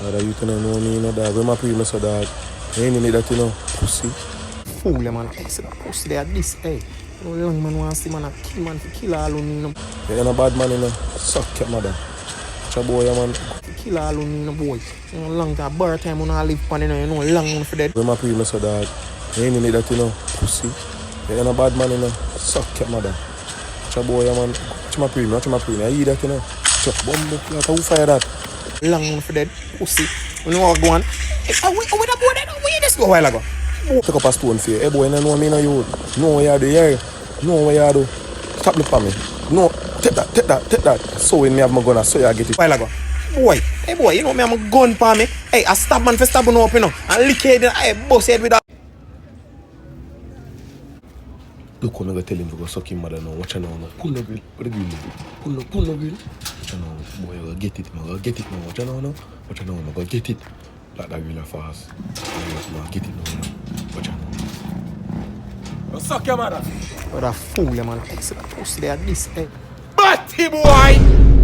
You don't know me, you know, dog. When my pre, so dog. You ain't need that, you know, pussy. Fool, man. I said, pussy, they are this, hey. No young man wants to see man a kill man for kill all on you know. You ain't a bad man, you know. Suck your mother. Watch a boy, man. Kill all on you know, boy. You know, long time, birth time, when I live pan, you know, long for that. When my pre, so dog. You ain't need that, you know, pussy. You ain't a bad man, you know. Suck your mother. Watch a boy, man. Watch my pre, I eat that, you know. Chuck bomb, like, who fire that? Long for that, pussy. You know what, go on. Hey, wait, boy, that, where this go a while ago? Pick up a stone for you. Hey, boy, you know me, no you. Know what you do, yeah. Know what you do. Stop looking for me. No, take that. So when me have my gun, I saw you get it. While ago. Boy, hey boy, you know me, I'm a gun for me. Hey, I stab man for stabbing up, you know. And lick head, hey, bust head with that. Look, I'm going to tell him to go suck him mother now. Watch out now. Pull the grill. What the grill is? Pull the grill. Watch out now. Boy, I'm going to get it. I'm going to get it now. Watch out now. Watch out now. I'm going to get it. Like that grill fast. I'm going to get it now. Watch out now. Go suck your mother. What a fool, man. I said, pussy, they are this, hey. Batty boy!